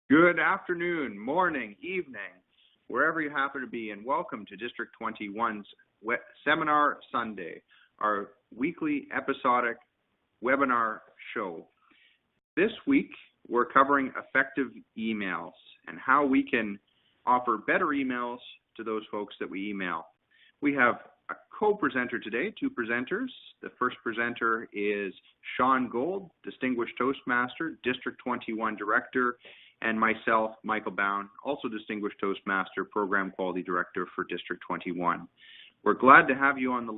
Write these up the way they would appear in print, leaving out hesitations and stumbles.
Good afternoon, morning, evening, wherever you happen to be, and welcome to District 21's Seminar Sunday, our weekly episodic webinar show. This week, we're covering effective emails and how we can offer better emails to those folks that we email. We have a co-presenter today, two presenters. The first presenter is Sean Gold, Distinguished Toastmaster, District 21 Director, and myself, Michael Bound, also Distinguished Toastmaster, Program Quality Director for District 21. We're glad to have you on the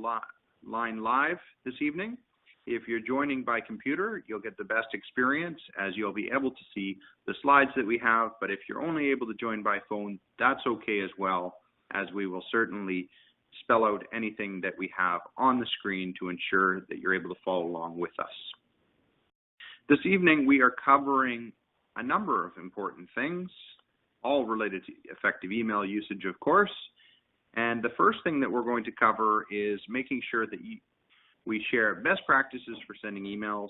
line live this evening. If you're joining by computer, you'll get the best experience as you'll be able to see the slides that we have, but if you're only able to join by phone, that's okay as well, as we will certainly spell out anything that we have on the screen to ensure that you're able to follow along with us. This evening, we are covering a number of important things, all related to effective email usage, of course. And the first thing that we're going to cover is making sure that we share best practices for sending emails,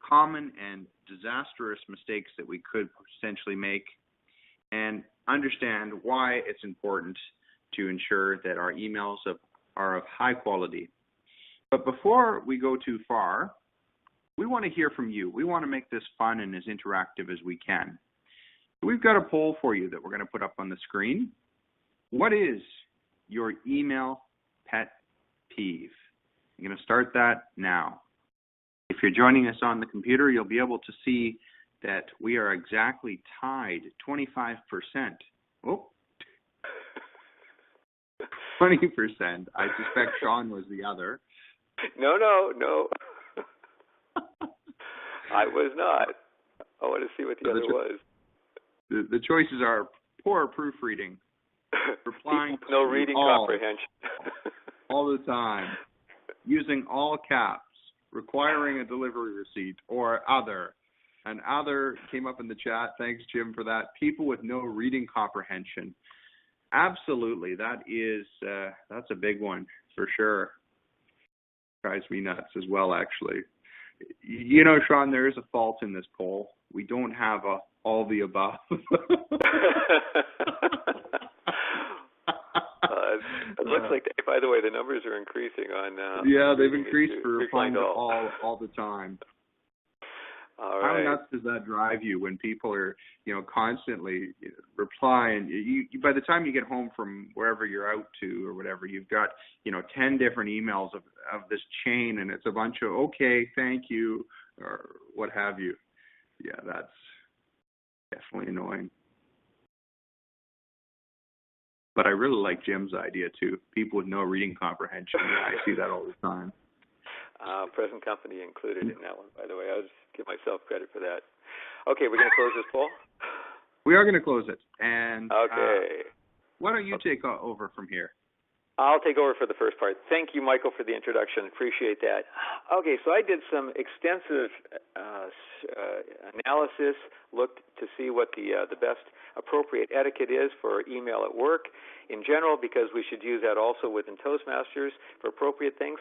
common and disastrous mistakes that we could potentially make, and understand why it's important to ensure that our emails are of high quality. But before we go too far, we want to hear from you. We want to make this fun and as interactive as we can. We've got a poll for you that we're going to put up on the screen. What is your email pet peeve? I'm going to start that now. If you're joining us on the computer, you'll be able to see that we are exactly tied, 25%. Oh, 20%. I suspect Sean was the other. No. I was not. I want to see what the other was. The choices are poor proofreading, replying no reading comprehension all the time, using all caps, requiring a delivery receipt, or other. And other came up in the chat. Thanks, Jim, for that. People with no reading comprehension. Absolutely, that's a big one for sure. Drives me nuts as well, actually. You know, Sean, there is a fault in this poll. We don't have all the above. It looks like, by the way, the numbers are increasing on. Yeah, they've increased for replying to all the time. All right. How nuts does that drive you when people are, constantly replying? You by the time you get home from wherever you're out to or whatever, you've got, 10 different emails of this chain, and it's a bunch of, okay, thank you, or what have you. Yeah, that's definitely annoying. But I really like Jim's idea, too. People with no reading comprehension. Yeah, I see that all the time. Present company included in that one, by the way. I'll just give myself credit for that. Okay, we're going to close this poll? We are going to close it. And okay. Why don't you take over from here? I'll take over for the first part. Thank you, Michael, for the introduction. Appreciate that. Okay, so I did some extensive analysis, looked to see what the best appropriate etiquette is for email at work in general, because we should use that also within Toastmasters for appropriate things,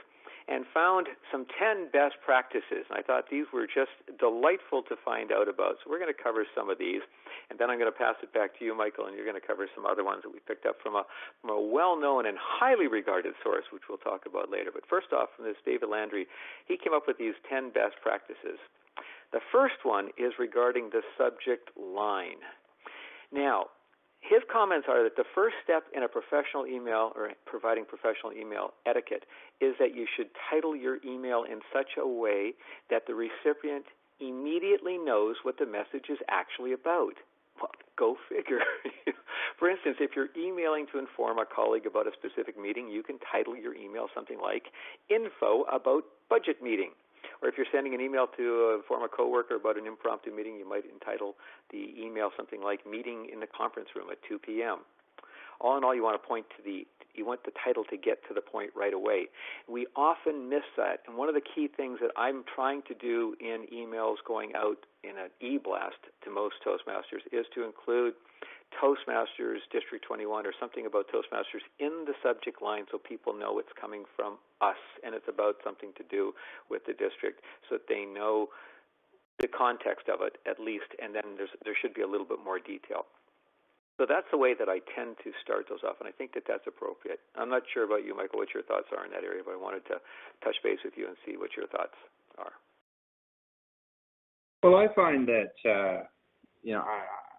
and found some 10 best practices. And I thought these were just delightful to find out about. So we're going to cover some of these, and then I'm going to pass it back to you, Michael, and you're going to cover some other ones that we picked up from a well-known and highly regarded source, which we'll talk about later. But first off, from this David Landry, he came up with these 10 best practices. The first one is regarding the subject line. Now, his comments are that the first step in a professional email or providing professional email etiquette is that you should title your email in such a way that the recipient immediately knows what the message is actually about. Well, go figure. For instance, if you're emailing to inform a colleague about a specific meeting, you can title your email something like info about budget meeting. Or if you're sending an email to inform a coworker about an impromptu meeting, you might entitle the email something like meeting in the conference room at 2 p.m. All in all, you want the title to get to the point right away. We often miss that, and one of the key things that I'm trying to do in emails going out in an e-blast to most Toastmasters is to include Toastmasters District 21 or something about Toastmasters in the subject line so people know it's coming from us and it's about something to do with the district so that they know the context of it at least, and then there should be a little bit more detail. So that's the way that I tend to start those off, and I think that that's appropriate. I'm not sure about you, Michael, what your thoughts are in that area, but I wanted to touch base with you and see what your thoughts are. Well, I find that,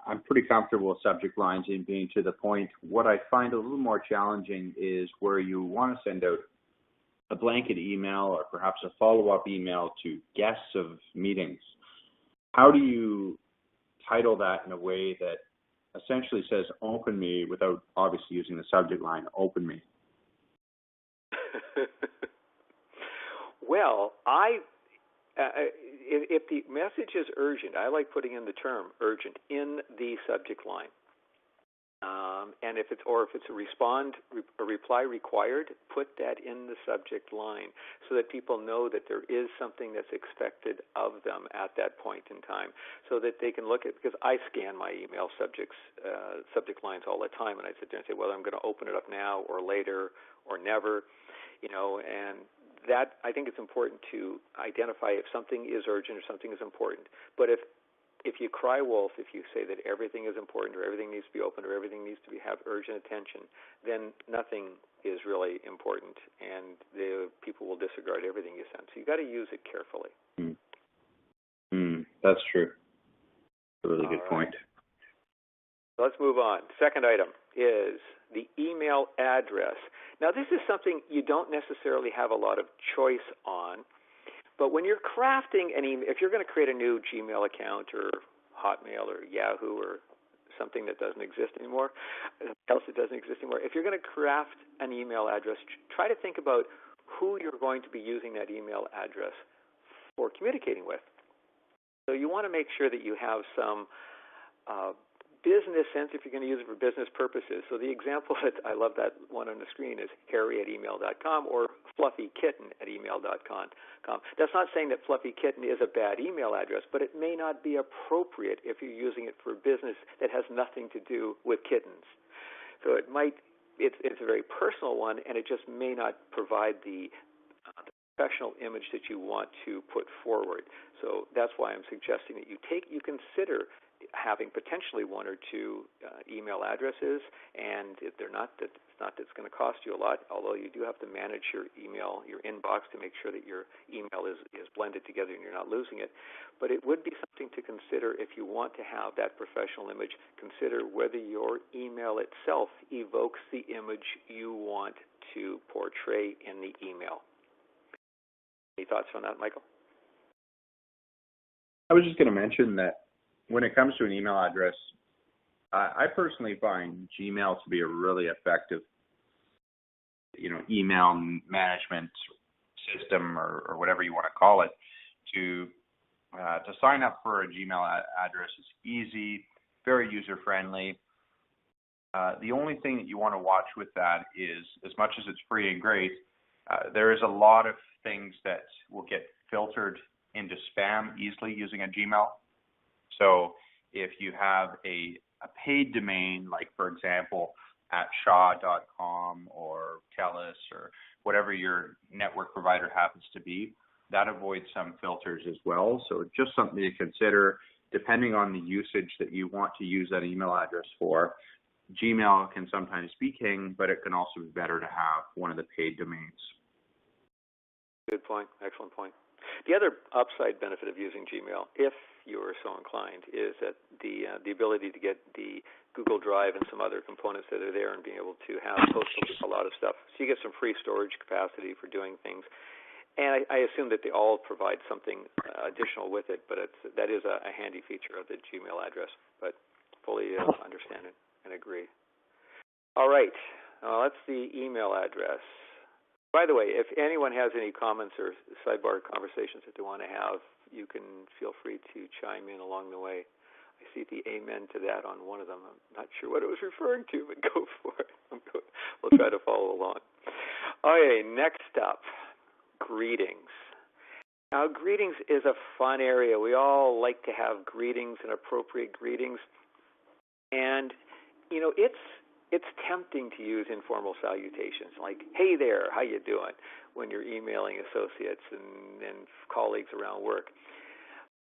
I'm pretty comfortable with subject lines and being to the point. What I find a little more challenging is where you want to send out a blanket email or perhaps a follow-up email to guests of meetings. How do you title that in a way that essentially says open me without obviously using the subject line, open me? Well, if the message is urgent, I like putting in the term urgent in the subject line. And if it's a reply required, put that in the subject line so that people know that there is something that's expected of them at that point in time, so that they can look at, because I scan my email subject lines all the time, and I sit there and say, well, I'm going to open it up now or later or never, and that, I think it's important to identify if something is urgent or something is important. But if you cry wolf, if you say that everything is important or everything needs to be open or everything needs to have urgent attention, then nothing is really important, and the people will disregard everything you send. So you've got to use it carefully. That's true. A really good point. Let's move on. Second item is the email address. Now, this is something you don't necessarily have a lot of choice on, but when you're crafting an email, if you're going to create a new Gmail account or Hotmail or Yahoo or something that doesn't exist anymore, if you're going to craft an email address, try to think about who you're going to be using that email address for communicating with. So you want to make sure that you have some business sense if you're going to use it for business purposes. So the example that I love, that one on the screen, is harry@email.com or fluffykitten@email.com. That's not saying that Fluffy Kitten is a bad email address, but it may not be appropriate if you're using it for business that has nothing to do with kittens. So it's a very personal one, and it just may not provide the professional image that you want to put forward. So that's why I'm suggesting that you consider having potentially one or two email addresses, and if they're not, it's not that it's going to cost you a lot, although you do have to manage your email, your inbox, to make sure that your email is blended together and you're not losing it. But it would be something to consider if you want to have that professional image. Consider whether your email itself evokes the image you want to portray in the email. Any thoughts on that, Michael? I was just going to mention that when it comes to an email address, I personally find Gmail to be a really effective, email management system or whatever you want to call it. To sign up for a Gmail address is easy, very user-friendly. The only thing that you want to watch with that is, as much as it's free and great, there is a lot of things that will get filtered into spam easily using a Gmail. So if you have a paid domain, like, for example, at shaw.com or TELUS or whatever your network provider happens to be, that avoids some filters as well. So just something to consider, depending on the usage that you want to use that email address for. Gmail can sometimes be king, but it can also be better to have one of the paid domains. Good point. Excellent point. The other upside benefit of using Gmail, if you are so inclined, is that the ability to get the Google Drive and some other components that are there and being able to host a lot of stuff. So you get some free storage capacity for doing things. And I assume that they all provide something additional with it, but that is a handy feature of the Gmail address. But fully understand it and agree. All right. That's the email address. By the way, if anyone has any comments or sidebar conversations that they want to have, you can feel free to chime in along the way. I see the amen to that on one of them. I'm not sure what it was referring to, but go for it. We'll try to follow along. Okay, next up, greetings. Now, greetings is a fun area. We all like to have greetings and appropriate greetings. And, it's tempting to use informal salutations like, hey there, how you doing, when you're emailing associates and colleagues around work.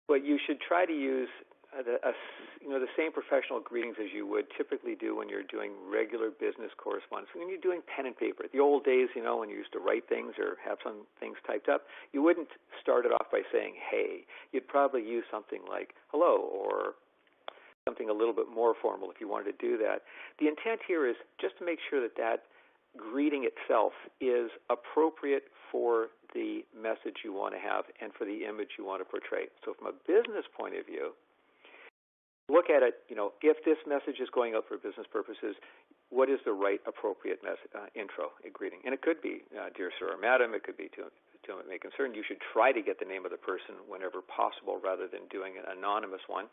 But you should try to use the same professional greetings as you would typically do when you're doing regular business correspondence. When you're doing pen and paper, the old days, when you used to write things or have some things typed up, you wouldn't start it off by saying, hey. You'd probably use something like hello or something a little bit more formal if you wanted to do that. The intent here is just to make sure that greeting itself is appropriate for the message you want to have and for the image you want to portray. So from a business point of view, look at it, if this message is going out for business purposes, what is the right appropriate intro, a greeting? And it could be, dear sir or madam, it could be to whom it may concern. You should try to get the name of the person whenever possible rather than doing an anonymous one.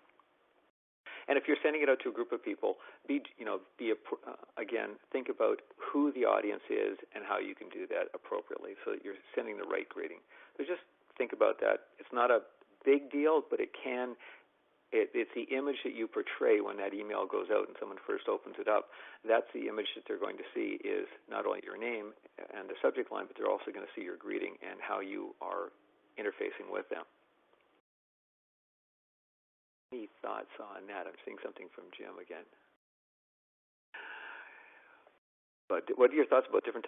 And if you're sending it out to a group of people, again, think about who the audience is and how you can do that appropriately so that you're sending the right greeting. So just think about that. It's not a big deal, but it's the image that you portray when that email goes out and someone first opens it up. That's the image that they're going to see is not only your name and the subject line, but they're also going to see your greeting and how you are interfacing with them. Any thoughts on that? I'm seeing something from Jim again. But what are your thoughts about different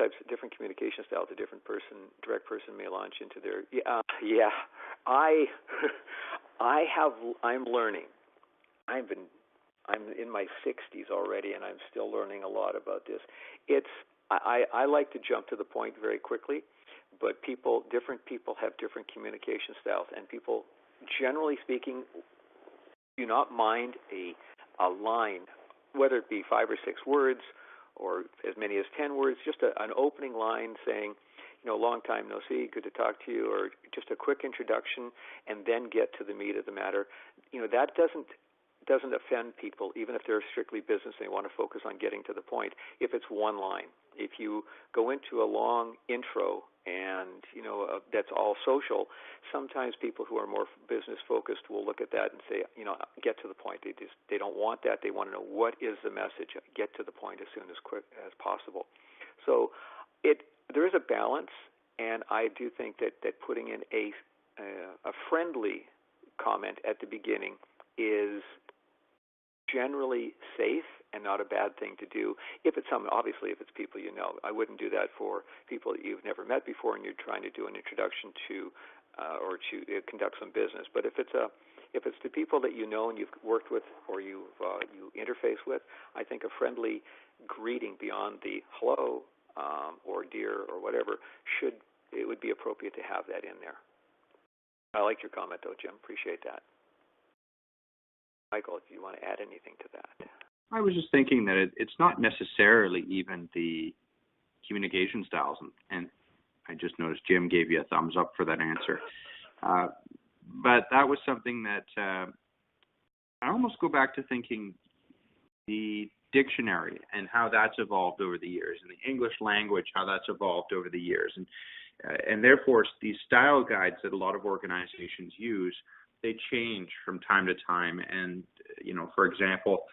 communication styles a direct person may launch into their? I'm learning. I'm in my 60s already, and I'm still learning a lot about this. I like to jump to the point very quickly, but different people have different communication styles, and people, generally speaking, do not mind a line, whether it be 5 or 6 words or as many as 10 words, just an opening line saying, long time no see, good to talk to you, or just a quick introduction, and then get to the meat of the matter. That doesn't offend people, even if they're strictly business and they want to focus on getting to the point, if it's one line. If you go into a long intro and, that's all social, sometimes people who are more business focused will look at that and say, get to the point. They don't want that. They want to know what is the message. Get to the point as soon as quick as possible. So there is a balance, and I do think that putting in a friendly comment at the beginning is generally safe and not a bad thing to do. If it's people you know. I wouldn't do that for people that you've never met before and you're trying to do an introduction to or to conduct some business. But if it's the people that you know and you've worked with or you interface with, I think a friendly greeting beyond the hello or dear or whatever it would be appropriate to have that in there. I like your comment though, Jim. Appreciate that. Michael, do you want to add anything to that? I was just thinking that it's not necessarily even the communication styles, and I just noticed Jim gave you a thumbs up for that answer. But that was something that I almost go back to thinking the dictionary and how that's evolved over the years, and the English language, how that's evolved over the years. And therefore, these style guides that a lot of organizations use, they change from time to time. And, for example,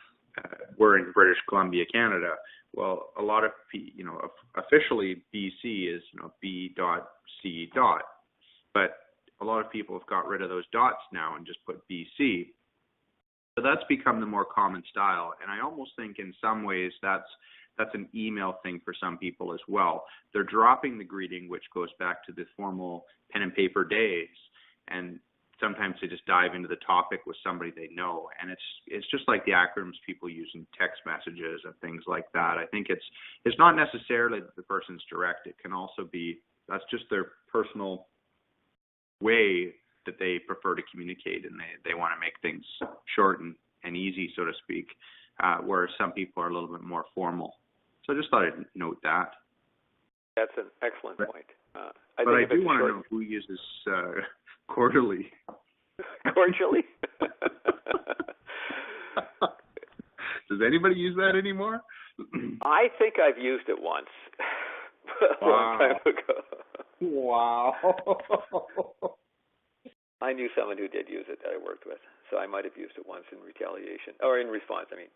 we're in British Columbia, Canada. Well, a lot of, officially BC is, B.C. But a lot of people have got rid of those dots now and just put BC. So that's become the more common style. And I almost think in some ways that's an email thing for some people as well. They're dropping the greeting, which goes back to the formal pen and paper days. And sometimes they just dive into the topic with somebody they know, and it's just like the acronyms people use in text messages and things like that. I think it's not necessarily that the person's direct. It can also be that's just their personal way that they prefer to communicate, and they want to make things short and easy, so to speak, whereas some people are a little bit more formal. So I just thought I'd note that. That's an excellent point. I do want to know who uses quarterly. Cordially? Does anybody use that anymore? I think I've used it once. A long time ago. Wow. I knew someone who did use it that I worked with, so I might have used it once in retaliation, or in response, I mean.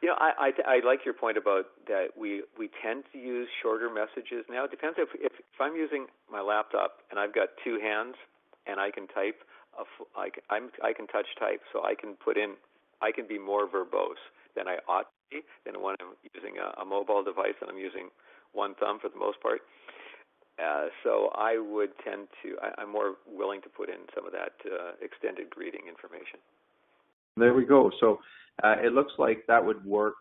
I like your point about that we tend to use shorter messages now. It depends if I'm using my laptop and I've got 2 hands and I can type. I can touch type, so I can be more verbose than I ought to be, than when I'm using a mobile device and I'm using one thumb for the most part. So I would I'm more willing to put in some of that extended greeting information. There we go. So it looks like that would work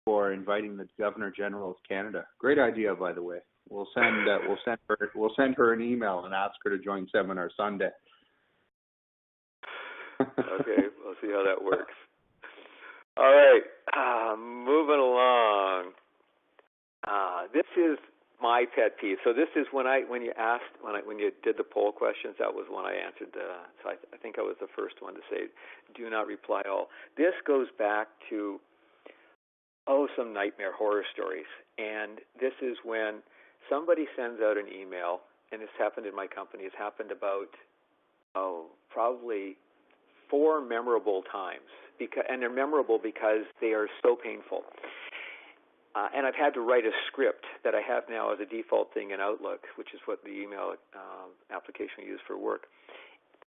for inviting the Governor General of Canada. Great idea, by the way. We'll send her an email and ask her to join Seminar Sunday. Okay, we'll see how that works. All right, moving along. This is my pet peeve. So this is when you did the poll questions, that was when I answered. So I think I was the first one to say, do not reply all. This goes back to some nightmare horror stories, and this is when somebody sends out an email, and this happened in my company. It's happened about probably 4 memorable times, and they're memorable because they are so painful. And I've had to write a script that I have now as a default thing in Outlook, which is what the email application we use for work.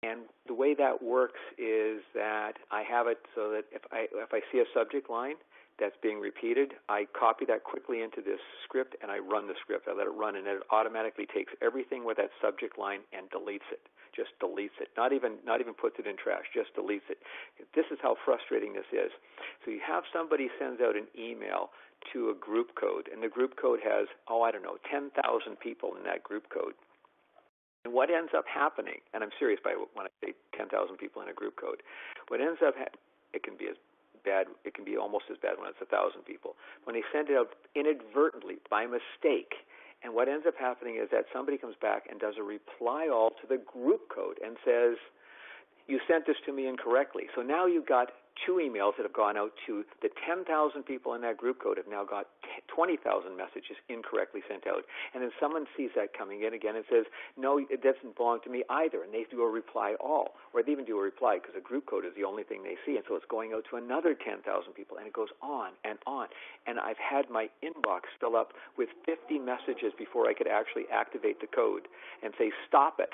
And the way that works is that I have it so that if I see a subject line that's being repeated, I copy that quickly into this script and I run the script. I let it run, and it automatically takes everything with that subject line and deletes it. Just deletes it. Not even puts it in trash. Just deletes it. This is how frustrating this is. So you have somebody sends out an email to a group code, and the group code has 10,000 people in that group code. And what ends up happening, and I'm serious when I say 10,000 people in a group code, what ends up it can be as bad. It can be almost as bad when it's 1,000 people. When they send it out inadvertently by mistake. And what ends up happening is that somebody comes back and does a reply all to the group code and says, you sent this to me incorrectly. So now you've got 2 emails that have gone out to the 10,000 people in that group code have now got 20,000 messages incorrectly sent out. And then someone sees that coming in again and says, no, it doesn't belong to me either. And they do a reply all, or they even do a reply because the group code is the only thing they see. And so it's going out to another 10,000 people, and it goes on and on. And I've had my inbox fill up with 50 messages before I could actually activate the code and say, stop it.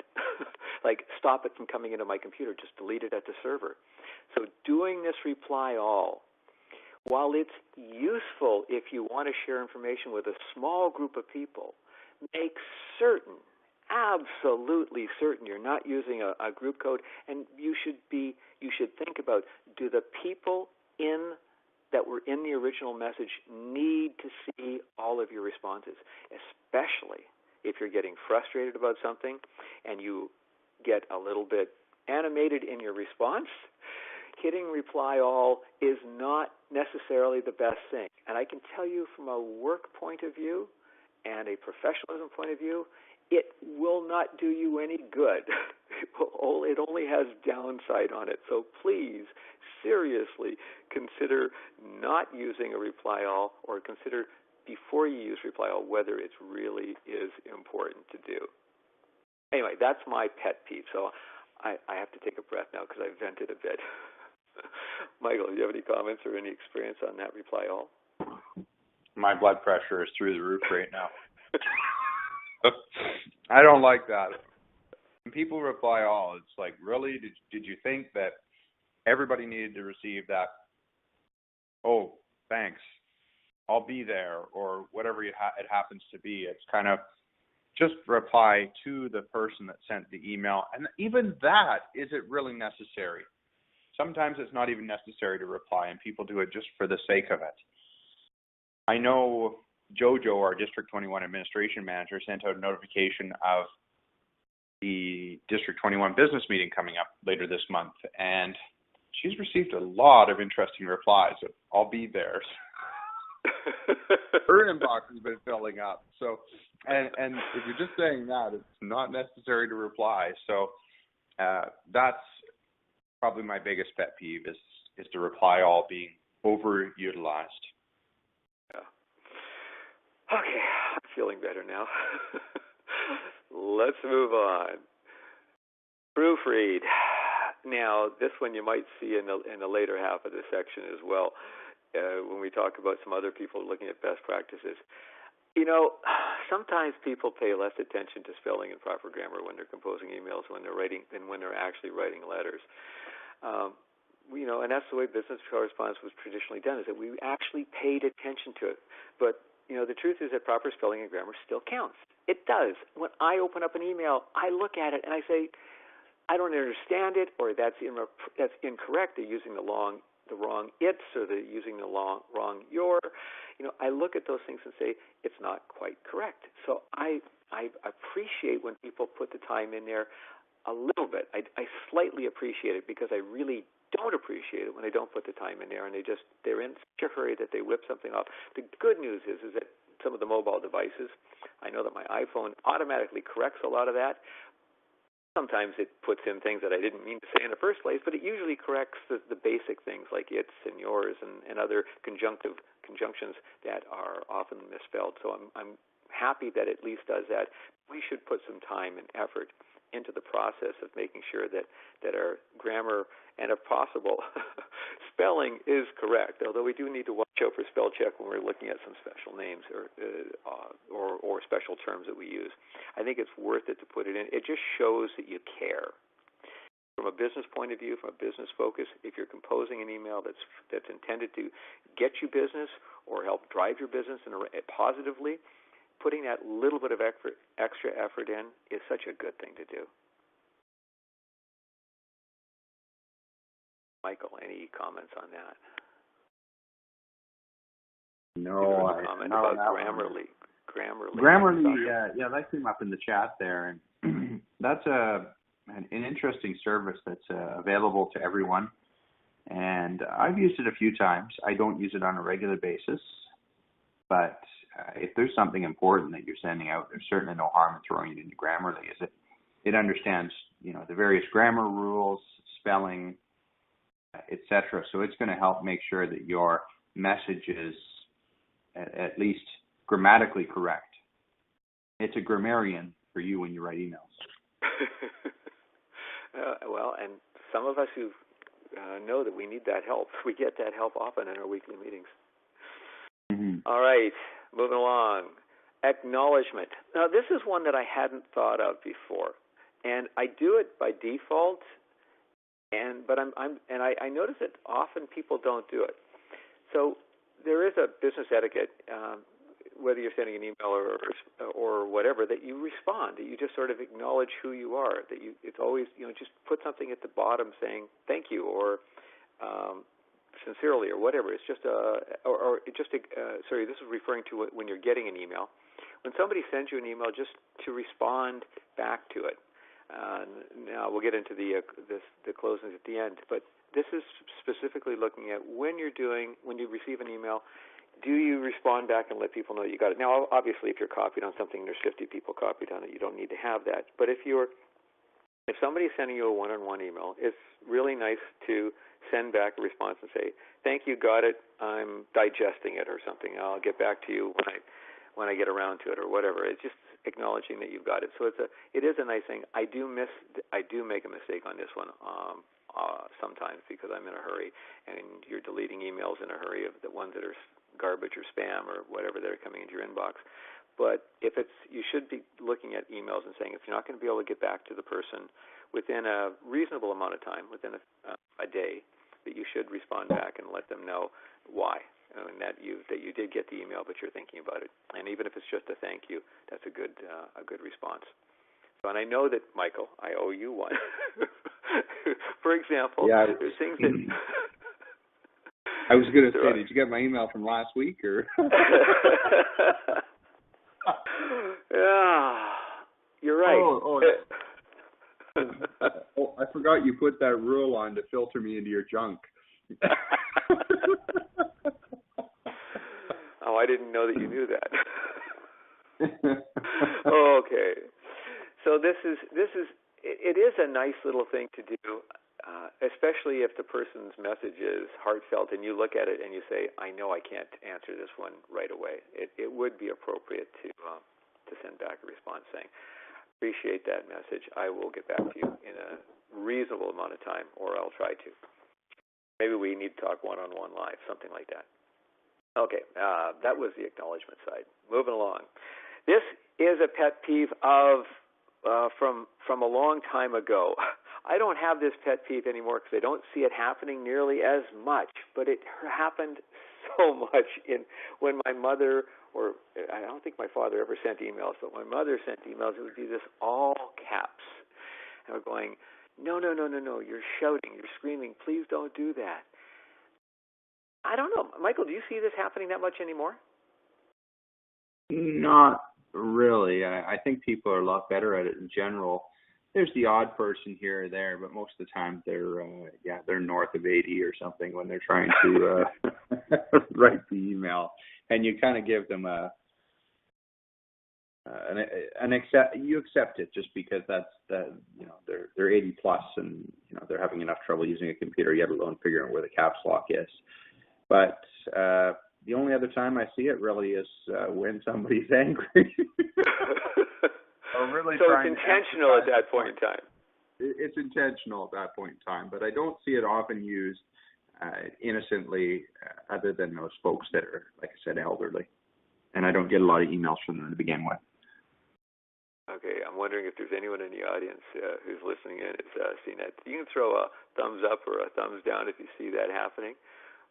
Like, stop it from coming into my computer. Just delete it at the server. So doing this reply all, while it's useful if you want to share information with a small group of people, make certain, absolutely certain, you're not using a group code, and you should think about, do the people that were in the original message need to see all of your responses, especially if you're getting frustrated about something and you get a little bit animated in your response. Hitting reply all is not necessarily the best thing. And I can tell you from a work point of view and a professionalism point of view, it will not do you any good. It only has downside on it. So please, seriously, consider not using a reply all, or consider before you use reply all whether it really is important to do. Anyway, that's my pet peeve. So I have to take a breath now because I vented a bit. Michael, do you have any comments or any experience on that reply all? My blood pressure is through the roof right now. I don't like that. When people reply all, it's like, really? Did you think that everybody needed to receive that? Oh, thanks. I'll be there, or whatever it happens to be. It's kind of just reply to the person that sent the email. And even that, is it really necessary? Sometimes it's not even necessary to reply, and people do it just for the sake of it. I know Jojo, our District 21 administration manager, sent out a notification of the District 21 business meeting coming up later this month, and she's received a lot of interesting replies. I'll be there. Her inbox has been filling up. So, and if you're just saying that, it's not necessary to reply. So that's probably my biggest pet peeve is the reply all being overutilized. Yeah. Okay, I'm feeling better now. Let's move on. Proofread. Now, this one you might see in the later half of the section as well, when we talk about some other people looking at best practices. sometimes people pay less attention to spelling and proper grammar when they're composing emails when they're writing than when they're actually writing letters. And that's the way business correspondence was traditionally done, is that we actually paid attention to it. But, the truth is that proper spelling and grammar still counts. It does. When I open up an email, I look at it and I say, I don't understand it, or that's incorrect. They're using the wrong it's, or they're using the wrong your. I look at those things and say, it's not quite correct. So I appreciate when people put the time in there a little bit. I slightly appreciate it, because I really don't appreciate it when they don't put the time in there and they're in such a hurry that they whip something off. The good news is that some of the mobile devices, I know that my iPhone automatically corrects a lot of that. Sometimes it puts in things that I didn't mean to say in the first place, but it usually corrects the basic things like its and yours and other conjunctions that are often misspelled. So I'm happy that it at least does that. We should put some time and effort into the process of making sure that our grammar and, if possible, spelling is correct. Although we do need to watch out for spell check when we're looking at some special names or special terms that we use. I think it's worth it to put it in. It just shows that you care. From a business point of view, from a business focus, if you're composing an email that's intended to get you business or help drive your business positively, putting that little bit of extra effort in is such a good thing to do. Michael, any comments on that? No, I comment about Grammarly. Grammarly, that came up in the chat there, and that's an interesting service that's available to everyone. And I've used it a few times. I don't use it on a regular basis, but if there's something important that you're sending out, there's certainly no harm in throwing it into Grammarly. It understands, the various grammar rules, spelling, etc. So it's going to help make sure that your message is at least grammatically correct. It's a grammarian for you when you write emails. Well, and some of us who know that we need that help, we get that help often in our weekly meetings. Mm-hmm. All right, moving along. Acknowledgement. Now, this is one that I hadn't thought of before, and I do it by default. But I notice that often people don't do it. So there is a business etiquette, whether you're sending an email or whatever, that you respond, that you just sort of acknowledge who you are. It's always just put something at the bottom saying thank you or sincerely or whatever. It's just sorry, this is referring to when you're getting an email. When somebody sends you an email, just to respond back to it. Now we'll get into the closings at the end, but this is specifically looking at when you receive an email, do you respond back and let people know you got it? Now, obviously, if you're copied on something, there's 50 people copied on it. You don't need to have that. But if somebody's sending you a one-on-one email, it's really nice to send back a response and say, "Thank you, got it. I'm digesting it," or something. "I'll get back to you when I get around to it," or whatever. It's just acknowledging that you've got it. So it is a nice thing. I do make a mistake on this one sometimes because I'm in a hurry, and you're deleting emails in a hurry of the ones that are garbage or spam or whatever that are coming into your inbox. But you should be looking at emails and saying, if you're not going to be able to get back to the person within a reasonable amount of time, within a day, that you should respond back and let them know why. And that you did get the email, but you're thinking about it. And even if it's just a thank you, that's a good response. So, and I know that, Michael, I owe you one. For example, there's things that... I was going to say, did you get my email from last week? Or? Yeah, you're right. I forgot you put that rule on to filter me into your junk. Oh, I didn't know that you knew that. Okay. So it is a nice little thing to do, especially if the person's message is heartfelt and you look at it and you say, I know I can't answer this one right away. It would be appropriate to send back a response saying, appreciate that message. I will get back to you in a reasonable amount of time, or I'll try to. Maybe we need to talk one-on-one live, something like that. Okay, that was the acknowledgement side. Moving along. This is a pet peeve of from a long time ago. I don't have this pet peeve anymore because I don't see it happening nearly as much. But it happened so much when my mother, or I don't think my father ever sent emails, but my mother sent emails. It would be this all caps, and we're going, no, you're shouting, you're screaming, please don't do that. I don't know, Michael. Do you see this happening that much anymore? Not really. I think people are a lot better at it in general. There's the odd person here or there, but most of the time they're north of 80 or something when they're trying to write the email, and you kind of give them you accept it just because they're 80 plus and they're having enough trouble using a computer, yet alone figuring where the caps lock is. But the only other time I see it really is when somebody's angry. Really so it's intentional at that point in time. It's intentional at that point in time, but I don't see it often used innocently, other than those folks that are, like I said, elderly. And I don't get a lot of emails from them to begin with. Okay, I'm wondering if there's anyone in the audience who's listening in has seen that. You can throw a thumbs up or a thumbs down if you see that happening,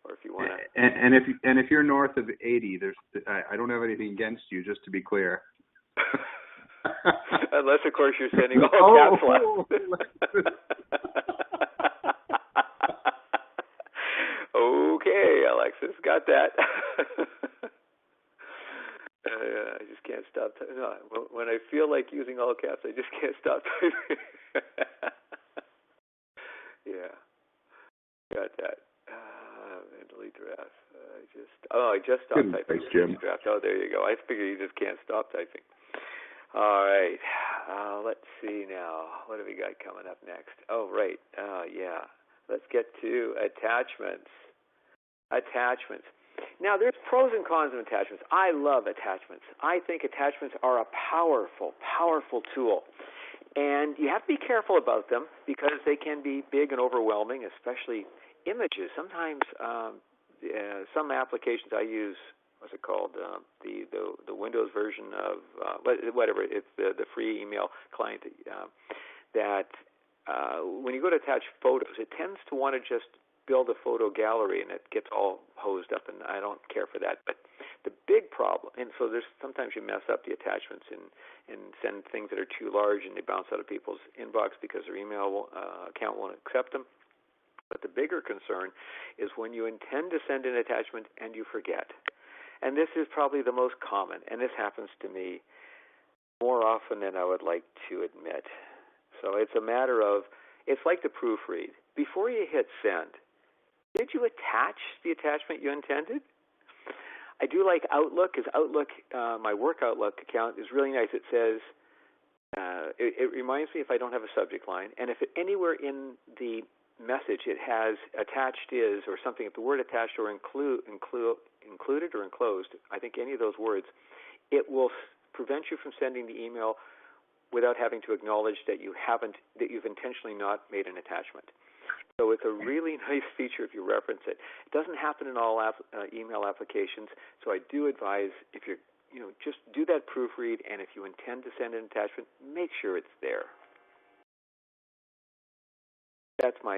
or if you want to. And if you're north of 80, I don't have anything against you, just to be clear. Unless, of course, you're sending all caps lock. Okay, Alexis, got that. I just can't stop. When I feel like using all caps, I just can't stop typing. Yeah, got that. Delete draft. I just stopped typing. Thanks, Jim. Draft. Oh, there you go. I figure you just can't stop typing. All right. Let's see now. What have we got coming up next? Oh, right. Yeah. Let's get to attachments. Now, there's pros and cons of attachments. I love attachments. I think attachments are a powerful, powerful tool. And you have to be careful about them because they can be big and overwhelming, especially images. Sometimes some applications I use, what's it called? The Windows version of whatever. It's the free email client that when you go to attach photos, it tends to want to just build a photo gallery, and it gets all hosed up, and I don't care for that. But the big problem, and so there's sometimes you mess up the attachments and send things that are too large, and they bounce out of people's inbox because their email account won't accept them. But the bigger concern is when you intend to send an attachment and you forget. And this is probably the most common, and this happens to me more often than I would like to admit. So it's a matter of, it's like the proofread. Before you hit send, did you attach the attachment you intended? I do like Outlook, because Outlook, my work Outlook account is really nice. It says, it reminds me if I don't have a subject line, and if anywhere in the message it has attached is or something, if the word attached or included or enclosed, I think any of those words, it will prevent you from sending the email without having to acknowledge that you've intentionally not made an attachment. So it's a really nice feature if you reference it. It doesn't happen in all email applications, so I do advise if you're, just do that proofread, and if you intend to send an attachment, make sure it's there. That's my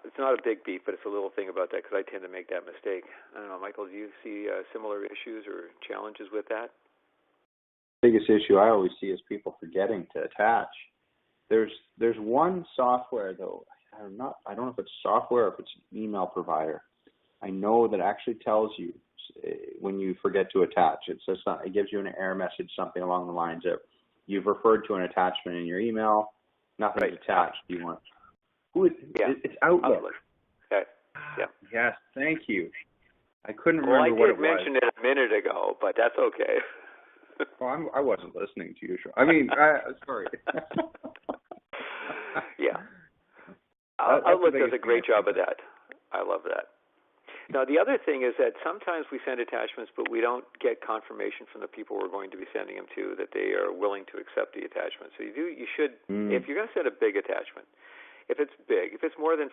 it's not a big beef, but it's a little thing about that because I tend to make that mistake. I don't know, Michael, do you see similar issues or challenges with that? Biggest issue I always see is people forgetting to attach. There's one software though. I don't know if it's software or if it's an email provider. I know that actually tells you when you forget to attach. It says it gives you an error message, something along the lines of you've referred to an attachment in your email, nothing's attached. Do you want? It's Outlook. Okay. Yeah. Yes, thank you. I couldn't remember what it was. Well, I did mention it a minute ago, but that's okay. Well, I wasn't listening to you. I mean, sorry. Yeah. Outlook does a great job of that. I love that. Now, the other thing is that sometimes we send attachments, but we don't get confirmation from the people we're going to be sending them to that they are willing to accept the attachment. So you should, if you're going to send a big attachment, if it's big, if it's more than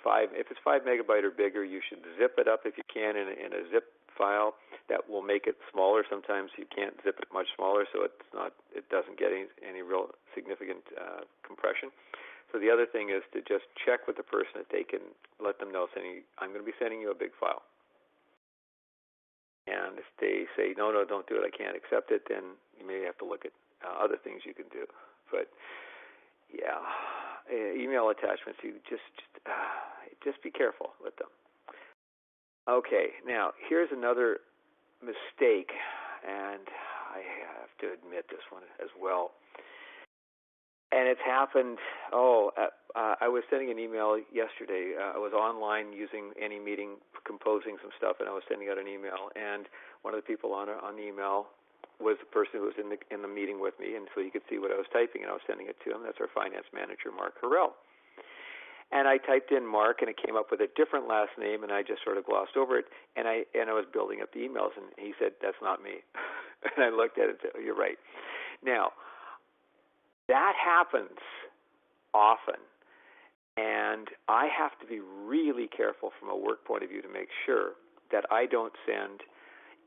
5 megabyte or bigger, you should zip it up if you can in a zip file. that will make it smaller. Sometimes you can't zip it much smaller, so it doesn't get any real significant compression. So the other thing is to just check with the person that they can let them know, saying, I'm going to be sending you a big file. And if they say, no, don't do it, I can't accept it, then you may have to look at other things you can do. But, yeah, email attachments, you just be careful with them. Okay, now, here's another mistake, and I have to admit this one as well. And it's happened, I was sending an email yesterday. I was online using AnyMeeting, composing some stuff, and I was sending out an email. And one of the people on the email was the person who was in the meeting with me, and so he could see what I was typing, and I was sending it to him. That's our finance manager, Mark Harrell. And I typed in Mark, and it came up with a different last name, and I just sort of glossed over it. And I was building up the emails, and he said, that's not me. And I looked at it and said, oh, you're right. Now, that happens often, and I have to be really careful from a work point of view to make sure that I don't send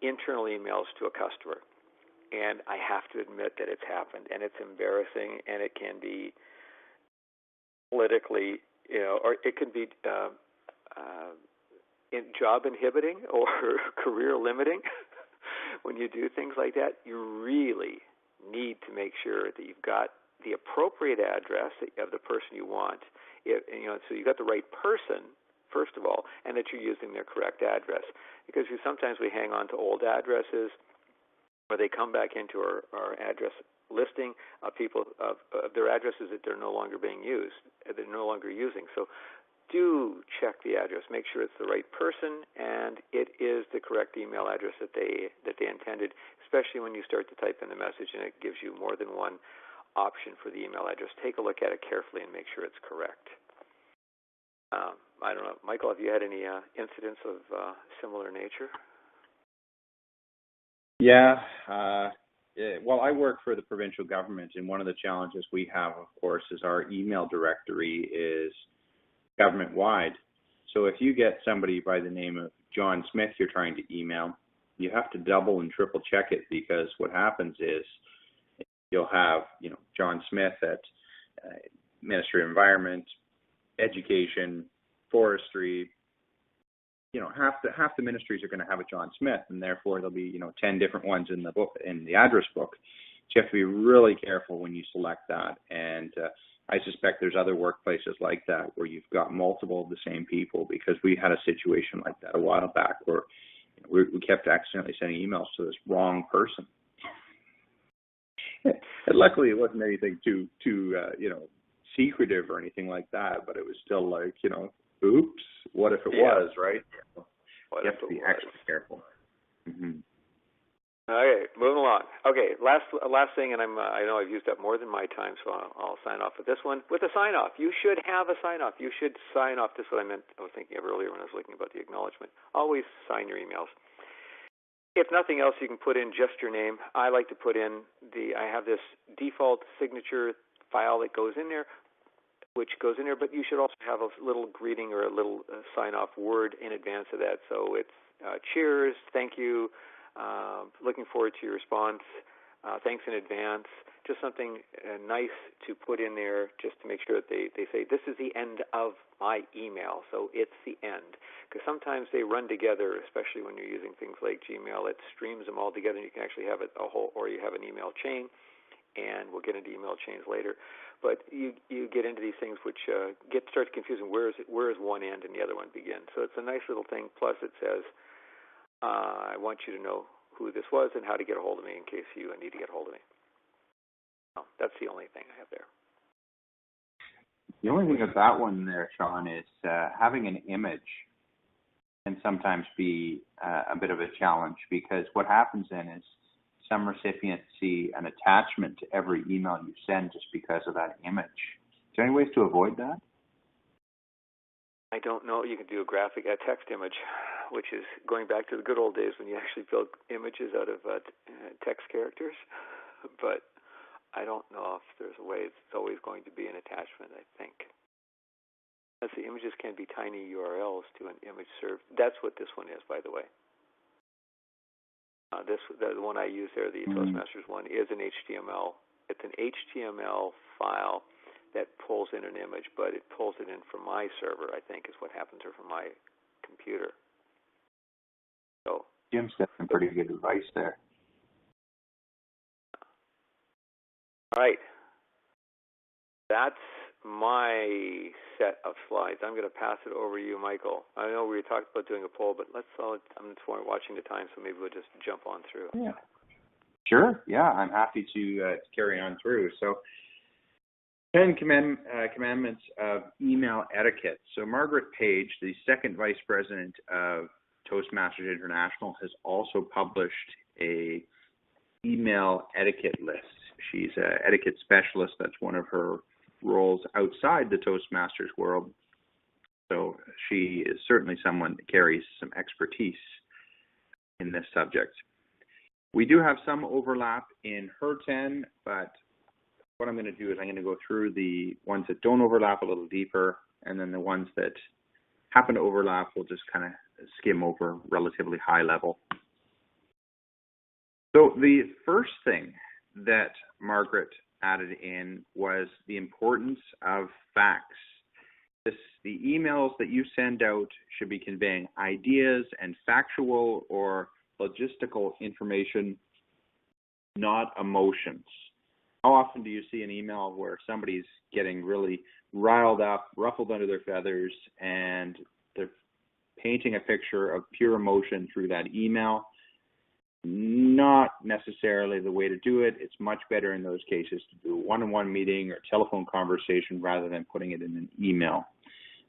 internal emails to a customer. And I have to admit that it's happened, and it's embarrassing, and it can be politically, or it can be job inhibiting or career limiting. When you do things like that, you really need to make sure that you've got the appropriate address of the person you want. So you got the right person, first of all, and that you're using their correct address. Because sometimes we hang on to old addresses, or they come back into our address listing of people of their addresses that they're no longer being used, they're no longer using. So do check the address, make sure it's the right person and it is the correct email address that they intended, especially when you start to type in the message and it gives you more than one option for the email address. Take a look at it carefully and make sure it's correct. I don't know, Michael, have you had any incidents of similar nature? Yeah. Well, I work for the provincial government, and one of the challenges we have, of course, is our email directory is government-wide. So if you get somebody by the name of John Smith you're trying to email, you have to double and triple check it, because what happens is you'll have, John Smith at Ministry of Environment, Education, Forestry. Half the ministries are going to have a John Smith, and therefore there'll be 10 different ones in the book, in the address book. So you have to be really careful when you select that. And I suspect there's other workplaces like that where you've got multiple of the same people, because we had a situation like that a while back where we kept accidentally sending emails to this wrong person. And luckily it wasn't anything too secretive or anything like that, but it was still like, oops, what if it was, right? You have to be extra careful. Mm-hmm. Okay, moving along. Okay, last thing, and I know I've used up more than my time, so I'll sign off with this one. With a sign-off, you should have a sign-off. You should sign off. This is what I was thinking of earlier when I was looking about the acknowledgement. Always sign your emails. If nothing else, you can put in just your name. I like to put in I have this default signature file that goes in there, but you should also have a little greeting or a little sign-off word in advance of that. So it's cheers, thank you, looking forward to your response, thanks in advance, just something nice to put in there just to make sure that they say, this is the end of my email, so it's the end. Because sometimes they run together, especially when you're using things like Gmail. It streams them all together, and you can actually have a whole, or you have an email chain, and we'll get into email chains later. But you get into these things which starts confusing. Where is one end and the other one begin? So it's a nice little thing. Plus it says, I want you to know who this was and how to get a hold of me in case you need to get a hold of me. So that's the only thing I have there. The only thing with that one there, Sean, is having an image can sometimes be a bit of a challenge, because what happens then is some recipients see an attachment to every email you send just because of that image. Is there any ways to avoid that? I don't know. You can do a text image, which is going back to the good old days when you actually built images out of text characters. But I don't know if there's a way. It's always going to be an attachment, I think. As the images can be tiny URLs to an image served. That's what this one is, by the way. The one I use there, the Toastmasters one, is an HTML. It's an HTML file that pulls in an image, but it pulls it in from my server, I think, is what happens, or from my computer. So Jim's got some pretty good advice there. All right. That's my set of slides. I'm going to pass it over to you, Michael. I know we talked about doing a poll, but I'm watching the time, so maybe we'll just jump on through. Yeah. Sure. Yeah, I'm happy to carry on through. So, 10 commandments of email etiquette. So, Margaret Page, the second vice president of Toastmasters International, has also published a email etiquette list. She's an etiquette specialist. That's one of her roles outside the Toastmasters world. So she is certainly someone that carries some expertise in this subject. We do have some overlap in her 10, but what I'm going to do is I'm going to go through the ones that don't overlap a little deeper, and then the ones that happen to overlap we'll just kind of skim over relatively high level. So the first thing that Margaret added in was the importance of facts. The emails that you send out should be conveying ideas and factual or logistical information, not emotions. How often do you see an email where somebody's getting really riled up, ruffled under their feathers, and they're painting a picture of pure emotion through that email? Not necessarily the way to do it. It's much better in those cases to do a one-on-one meeting or telephone conversation rather than putting it in an email.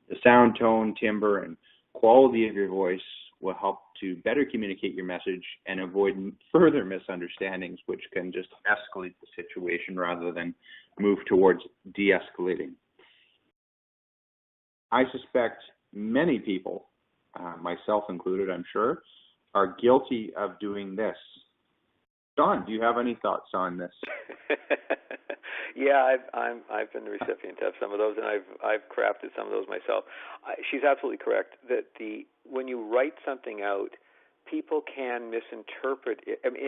The sound, tone, timbre, and quality of your voice will help to better communicate your message and avoid further misunderstandings, which can just escalate the situation rather than move towards de-escalating. I suspect many people, myself included, I'm sure, are guilty of doing this. Don, do you have any thoughts on this? Yeah, I've been the recipient of some of those, and I've crafted some of those myself. She's absolutely correct that when you write something out, people can misinterpret it. I mean,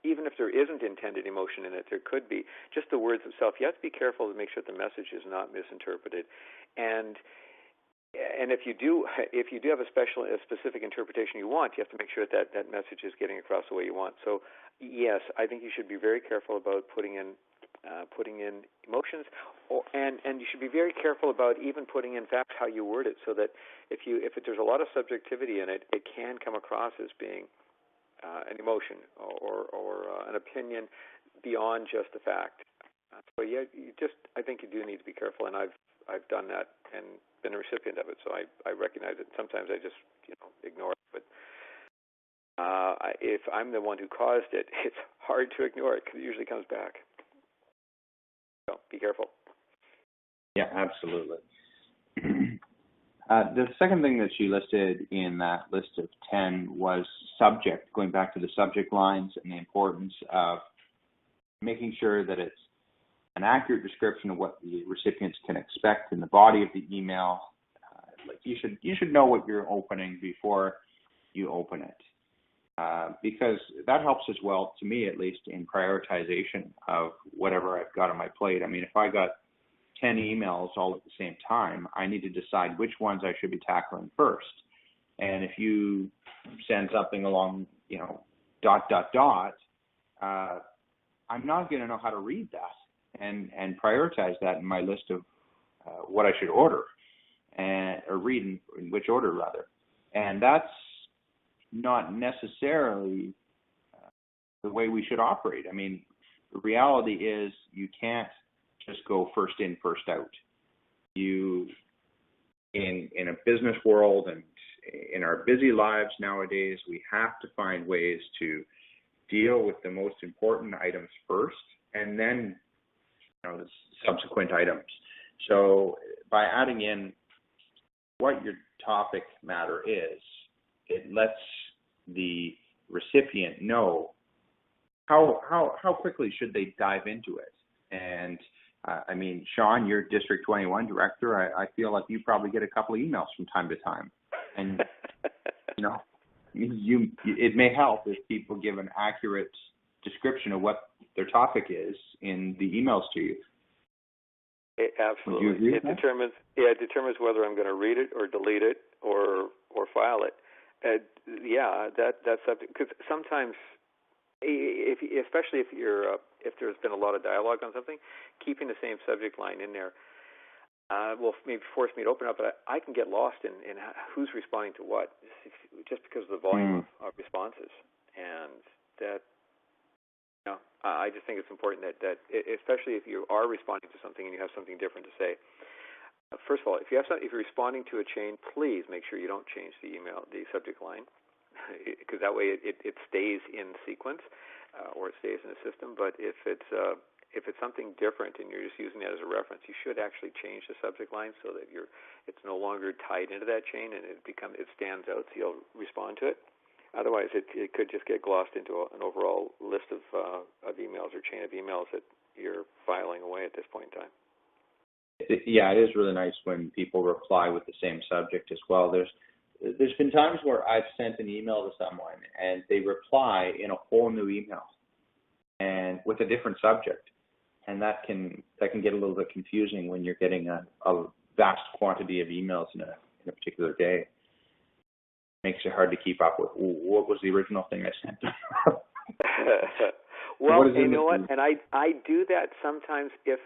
even if there isn't intended emotion in it, there could be. Just the words themselves. You have to be careful to make sure the message is not misinterpreted, and if you do have a specific interpretation you want, you have to make sure that message is getting across the way you want. So, yes, I think you should be very careful about putting in emotions, and you should be very careful about even putting in facts, how you word it, so that if there's a lot of subjectivity in it, it can come across as being an emotion or an opinion beyond just a fact. So yeah, I think you do need to be careful, and I've done that and been a recipient of it, so I recognize it. Sometimes I just ignore it, but if I'm the one who caused it, it's hard to ignore it because it usually comes back. So be careful. Yeah, absolutely. The second thing that she listed in that list of 10 was subject, going back to the subject lines and the importance of making sure that it's an accurate description of what the recipients can expect in the body of the email. Like you should know what you're opening before you open it, because that helps as well, to me at least, in prioritization of whatever I've got on my plate. I mean, if I got 10 emails all at the same time, I need to decide which ones I should be tackling first. And if you send something along, I'm not going to know how to read that and prioritize that in my list of what I should order or read in which order, rather. And that's not necessarily the way we should operate. I mean, the reality is you can't just go first in, first out. You, in a business world and in our busy lives nowadays, we have to find ways to deal with the most important items first, and then the subsequent items. So by adding in what your topic matter is, it lets the recipient know how quickly should they dive into it. And I mean, Sean, you're District 21 director. I feel like you probably get a couple of emails from time to time, and it may help if people give an accurate description of what their topic is in the emails to you. Absolutely. Would you agree with that? It determines whether I'm going to read it or delete it or file it. That's something, because sometimes, especially if there's been a lot of dialogue on something, keeping the same subject line in there will maybe force me to open up, but I can get lost in who's responding to what just because of the volume of responses. And that, I just think it's important that especially if you are responding to something and you have something different to say, first of all, if you're responding to a chain, please make sure you don't change the subject line, because that way it stays in sequence or it stays in the system. But if it's something different and you're just using that as a reference, you should actually change the subject line so that it's no longer tied into that chain and it stands out, so you'll respond to it. Otherwise, it could just get glossed into an overall list of emails or chain of emails that you're filing away at this point in time. It is really nice when people reply with the same subject as well. There's been times where I've sent an email to someone and they reply in a whole new email and with a different subject, and that can get a little bit confusing when you're getting a vast quantity of emails in a particular day. Makes it hard to keep up with what was the original thing I sent. Well, you know what? And I do that sometimes if,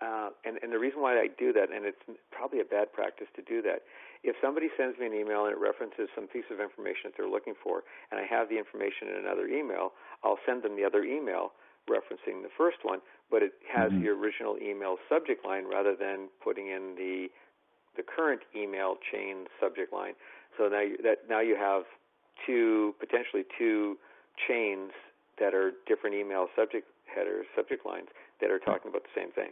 and the reason why I do that, and it's probably a bad practice to do that, if somebody sends me an email and it references some piece of information that they're looking for, and I have the information in another email, I'll send them the other email referencing the first one, but it has the original email subject line rather than putting in the current email chain subject line. So now you have potentially two chains that are different email subject headers, subject lines that are talking about the same thing.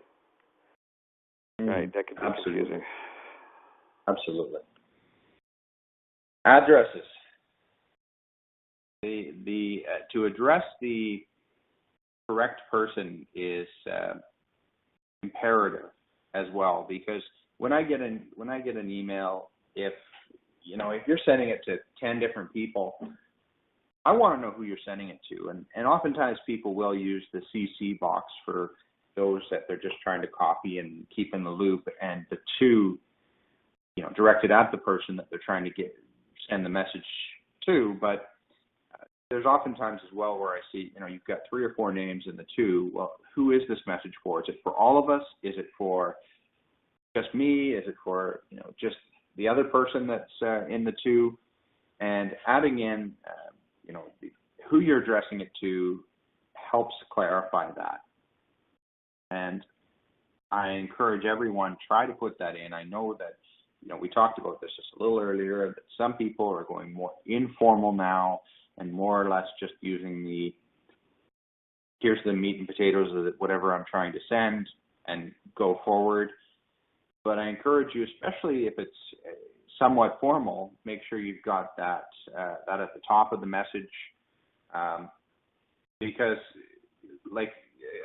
Right? That could be confusing. Absolutely. Addresses. To address the correct person is imperative as well, because when I get an email, if you're sending it to 10 different people, I want to know who you're sending it to. And oftentimes people will use the CC box for those that they're just trying to copy and keep in the loop, and the two, directed at the person that they're trying to send the message to. But there's oftentimes as well where I see, you've got 3 or 4 names in the two. Well, who is this message for? Is it for all of us? Is it for just me? Is it for, just the other person that's in the two? And adding in, who you're addressing it to helps clarify that. And I encourage everyone, try to put that in. I know that, we talked about this just a little earlier, that some people are going more informal now and more or less just using here's the meat and potatoes of whatever I'm trying to send and go forward. But I encourage you, especially if it's somewhat formal, make sure you've got that at the top of the message, because, like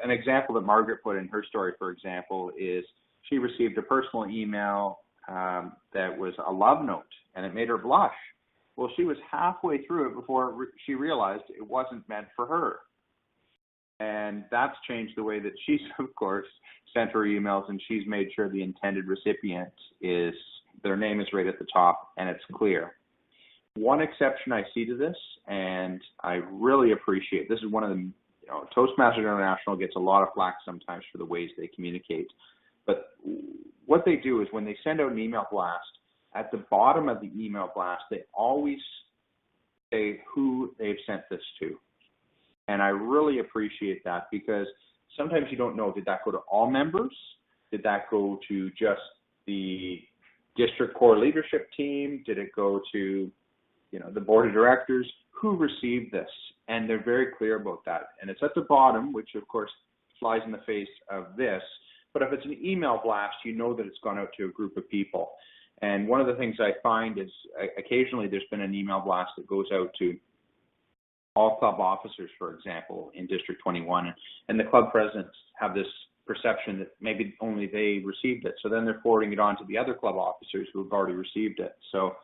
an example that Margaret put in her story, for example, is she received a personal email that was a love note, and it made her blush. Well, she was halfway through it before she realized it wasn't meant for her. And that's changed the way that she's, of course, sent her emails, and she's made sure the intended recipient their name is right at the top and it's clear. One exception I see to this, and I really appreciate, this is one of the, Toastmasters International gets a lot of flack sometimes for the ways they communicate. But what they do is when they send out an email blast, at the bottom of the email blast, they always say who they've sent this to. And I really appreciate that, because sometimes you don't know, did that go to all members? Did that go to just the district core leadership team? Did it go to, the board of directors? Who received this? And they're very clear about that. And it's at the bottom, which of course flies in the face of this. But if it's an email blast, you know that it's gone out to a group of people. And one of the things I find is occasionally there's been an email blast that goes out to all club officers, for example, in District 21. And the club presidents have this perception that maybe only they received it. So then they're forwarding it on to the other club officers who have already received it. So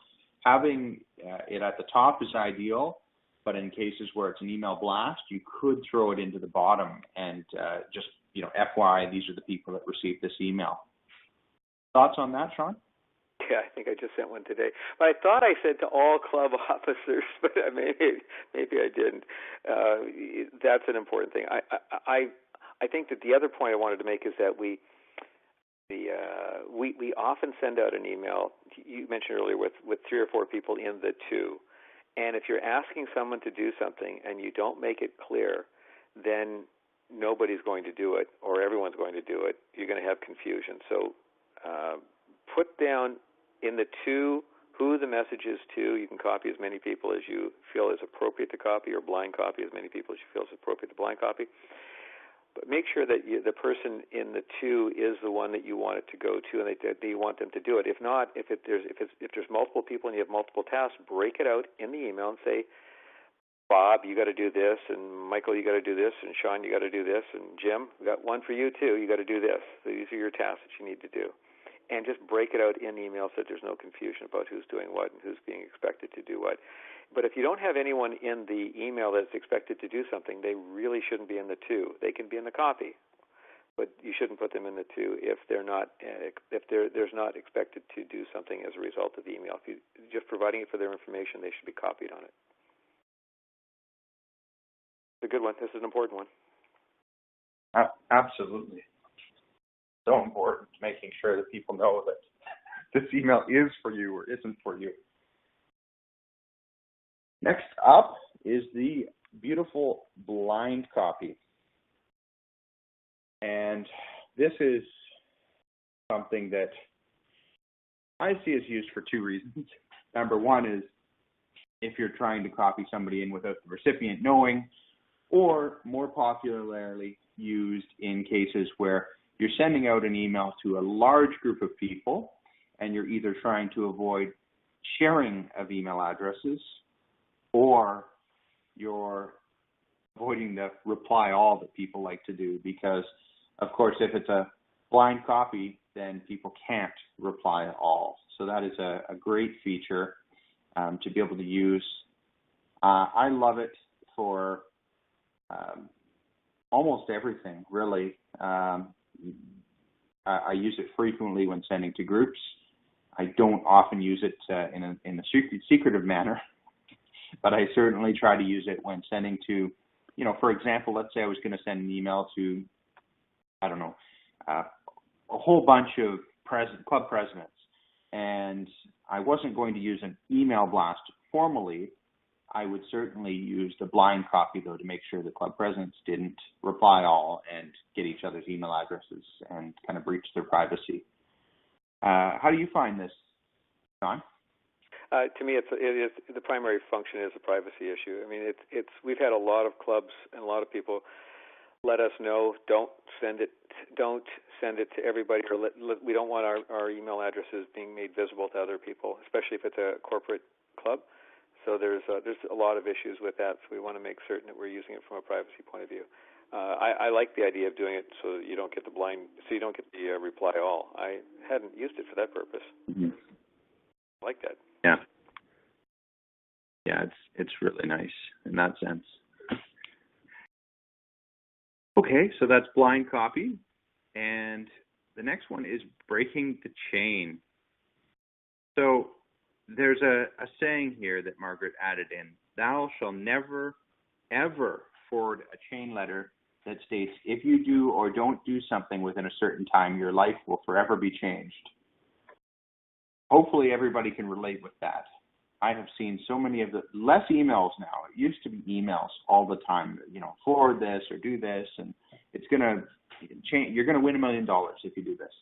having it at the top is ideal, but in cases where it's an email blast, you could throw it into the bottom and just, FYI, these are the people that received this email. Thoughts on that, Sean? Yeah, I think I just sent one today. But I thought I said to all club officers, but maybe I didn't. That's an important thing. I think that the other point I wanted to make is that we often send out an email. You mentioned earlier with 3 or 4 people in the to, and if you're asking someone to do something and you don't make it clear, then nobody's going to do it, or everyone's going to do it. You're going to have confusion. So put down in the to who the message is to. You can copy as many people as you feel is appropriate to copy, or blind copy as many people as you feel is appropriate to blind copy. But make sure that the person in the to is the one that you want it to go to, and that you want them to do it. If not, if there's multiple people and you have multiple tasks, break it out in the email and say, Bob, you got to do this, and Michael, you got to do this, and Sean, you got to do this, and Jim, we got one for you too. You got to do this. So these are your tasks that you need to do, and just break it out in email so that there's no confusion about who's doing what and who's being expected to do what. But if you don't have anyone in the email that's expected to do something, they really shouldn't be in the to. They can be in the copy, but you shouldn't put them in the to if they're not expected to do something as a result of the email. If you're just providing it for their information, they should be copied on it. It's a good one. This is an important one. Absolutely. So important, making sure that people know that this email is for you or isn't for you. Next up is the beautiful blind copy. And this is something that I see as used for 2 reasons. Number one is if you're trying to copy somebody in without the recipient knowing, or more popularly used in cases where you're sending out an email to a large group of people and you're either trying to avoid sharing of email addresses, or you're avoiding the reply all that people like to do, because, of course, if it's a blind copy, then people can't reply all. So that is a great feature to be able to use. I love it for almost everything, really. I use it frequently when sending to groups. I don't often use it in a secretive manner, but I certainly try to use it when sending to, for example, let's say I was going to send an email to, a whole bunch of club presidents, and I wasn't going to use an email blast formally. I would certainly use the blind copy, though, to make sure the club presidents didn't reply all and get each other's email addresses and kind of breach their privacy. How do you find this, John? To me, it is the primary function is a privacy issue. I mean, we've had a lot of clubs and a lot of people let us know, don't send it to everybody, or we don't want our email addresses being made visible to other people, especially if it's a corporate club. So there's a lot of issues with that. So we want to make certain that we're using it from a privacy point of view. I like the idea of doing it so that you don't get the reply all. I hadn't used it for that purpose. Mm-hmm. I like that. Yeah, it's really nice in that sense. Okay, so that's blind copy, and the next one is breaking the chain. So there's a saying here that Margaret added in: "Thou shall never, ever forward a chain letter that states, if you do or don't do something within a certain time, your life will forever be changed." Hopefully everybody can relate with that. I have seen so many of the less emails now. It used to be emails all the time, forward this or do this, and it's going to change. You're going to win $1 million if you do this.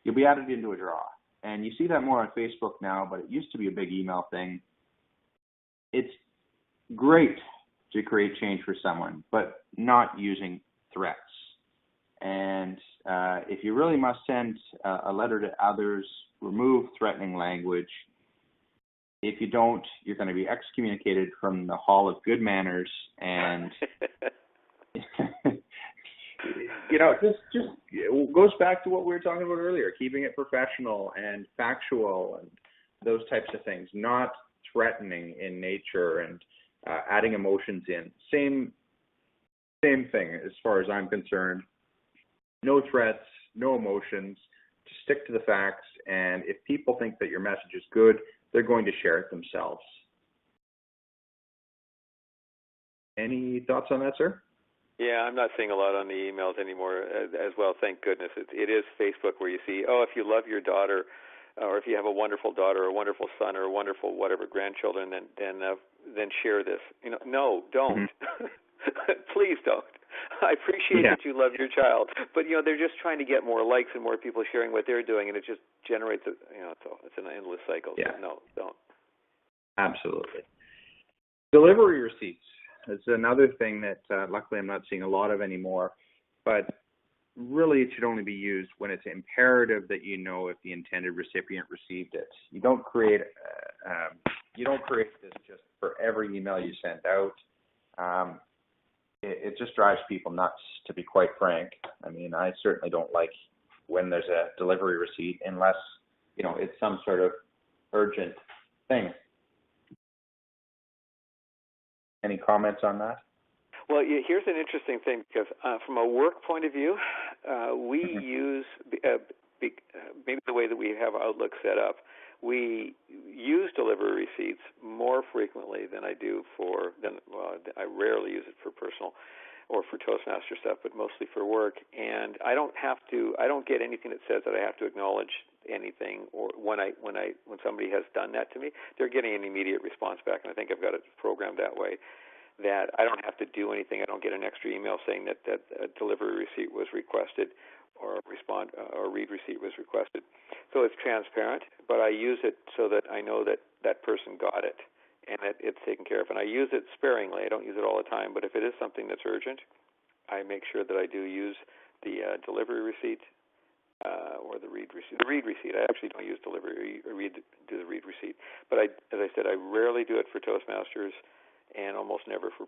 You'll be added into a draw. And you see that more on Facebook now, but it used to be a big email thing. It's great to create change for someone, but not using threats. And if you really must send a letter to others, remove threatening language. If you don't, you're going to be excommunicated from the Hall of Good Manners, and just it goes back to what we were talking about earlier, keeping it professional and factual and those types of things, not threatening in nature and adding emotions in. Same thing as far as I'm concerned. No threats, no emotions. Just stick to the facts, and if people think that your message is good, they're going to share it themselves. Any thoughts on that, sir? Yeah, I'm not seeing a lot on the emails anymore as well, thank goodness. It is Facebook where you see, if you love your daughter, or if you have a wonderful daughter or a wonderful son or a wonderful whatever grandchildren, then share this. No, don't. Mm-hmm. Please don't. I appreciate that you love your child, but they're just trying to get more likes and more people sharing what they're doing, and it just generates it's an endless cycle. Yeah. So no, don't. Absolutely. Delivery receipts. It's another thing that luckily I'm not seeing a lot of anymore, but really it should only be used when it's imperative that you know if the intended recipient received it. You don't create this just for every email you send out. It just drives people nuts, to be quite frank. I mean, I certainly don't like when there's a delivery receipt unless, it's some sort of urgent thing. Any comments on that? Well, here's an interesting thing, because from a work point of view, we use, maybe the way that we have Outlook set up, we use delivery receipts more frequently than I rarely use it for personal or for Toastmaster stuff, but mostly for work. And I don't get anything that says that I have to acknowledge anything, or when somebody has done that to me, they're getting an immediate response back, and I think I've got it programmed that way that I don't have to do anything. I don't get an extra email saying that a delivery receipt was requested or read receipt was requested. So it's transparent, but I use it so that I know that that person got it and that it's taken care of. And I use it sparingly. I don't use it all the time, but if it is something that's urgent, I make sure that I do use the delivery receipt or the read receipt. The read receipt. I actually don't use delivery or do the read receipt. But as I said, I rarely do it for Toastmasters and almost never for